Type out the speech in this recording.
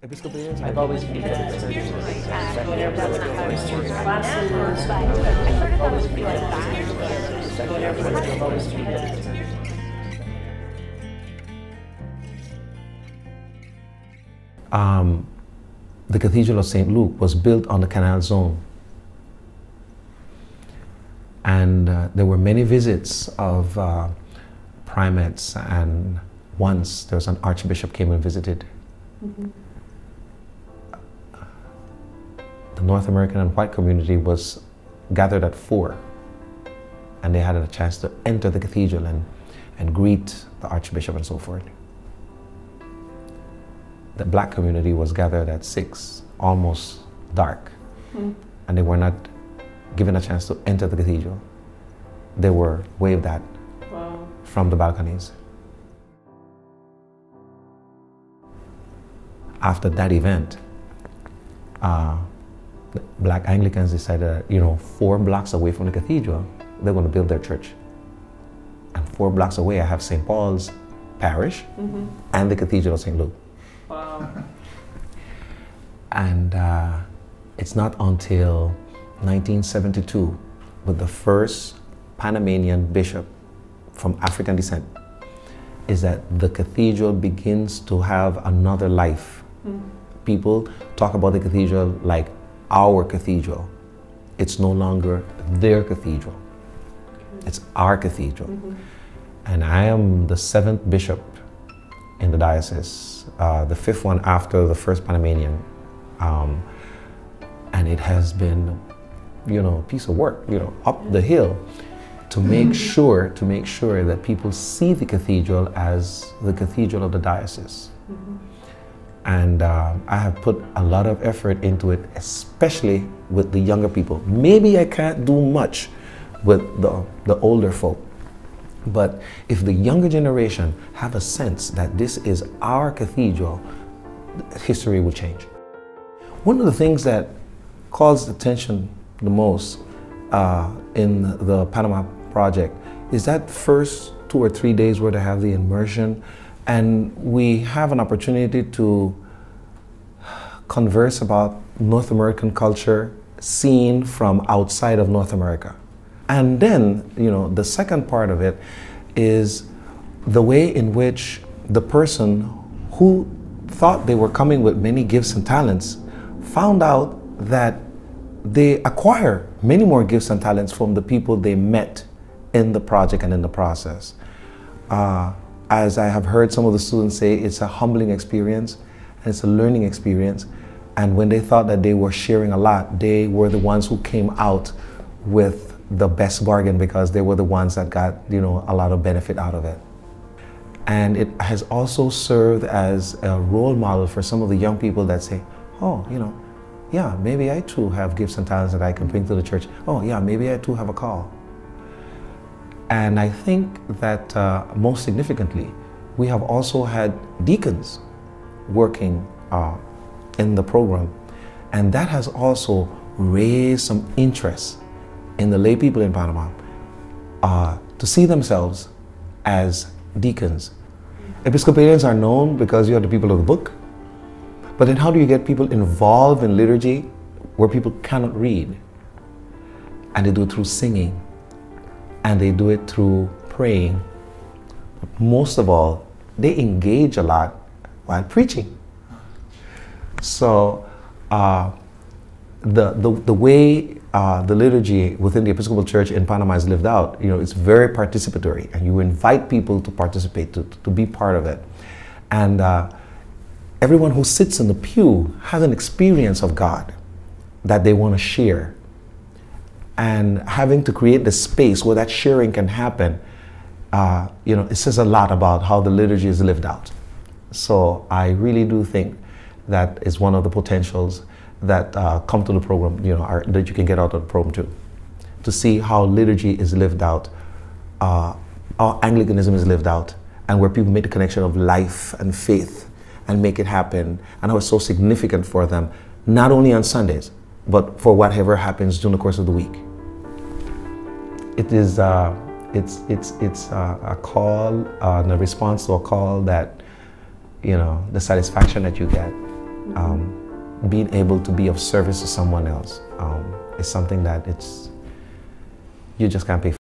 Episcopalians, I've always been the Cathedral of St. Luke was built on the Canal Zone. And there were many visits of primates, and once there was an archbishop came and visited. Mm-hmm. The North American and white community was gathered at 4, and they had a chance to enter the cathedral and greet the archbishop and so forth. The black community was gathered at 6, almost dark, and they were not given a chance to enter the cathedral. They were waved at from the balconies. After that event, the black Anglicans decided that, 4 blocks away from the cathedral, they're going to build their church. And 4 blocks away, I have St. Paul's Parish and the Cathedral of St. Luke. Wow. And it's not until 1972, with the first Panamanian bishop from African descent, is that the cathedral begins to have another life. People talk about the cathedral like our cathedral. It's no longer their cathedral. It's our cathedral. And I am the 7th bishop in the diocese, the 5th one after the first Panamanian. And it has been, a piece of work, up the hill to make sure that people see the cathedral as the cathedral of the diocese. And I have put a lot of effort into it, especially with the younger people. Maybe I can't do much with the older folk, but if the younger generation have a sense that this is our cathedral, history will change. One of the things that calls attention the most in the Panama Project is that first 2 or 3 days where they have the immersion, and we have an opportunity to converse about North American culture seen from outside of North America. And then, the second part of it is the way in which the person who thought they were coming with many gifts and talents found out that they acquire many more gifts and talents from the people they met in the project and in the process. As I have heard some of the students say, it's a humbling experience and it's a learning experience. And when they thought that they were sharing a lot, they were the ones who came out with the best bargain because they were the ones that got, a lot of benefit out of it. And it has also served as a role model for some of the young people that say, oh, yeah, maybe I too have gifts and talents that I can bring to the church. Oh, yeah, maybe I too have a call. And I think that most significantly, we have also had deacons working in the program. And that has also raised some interest in the lay people in Panama to see themselves as deacons. Episcopalians are known because you are the people of the book. But then how do you get people involved in liturgy where people cannot read? And they do it through singing. And they do it through praying. But most of all, they engage a lot while preaching. So the way the liturgy within the Episcopal Church in Panama is lived out, it's very participatory, and you invite people to participate, to be part of it. And everyone who sits in the pew has an experience of God that they want to share. And having to create the space where that sharing can happen, it says a lot about how the liturgy is lived out. So I really do think that is one of the potentials that come to the program, that you can get out of the program too. To see how liturgy is lived out, how Anglicanism is lived out, and where people make the connection of life and faith and make it happen, and how it's so significant for them, not only on Sundays, but for whatever happens during the course of the week. It is it's a call, and a response to a call that, the satisfaction that you get being able to be of service to someone else is something that you just can't pay for.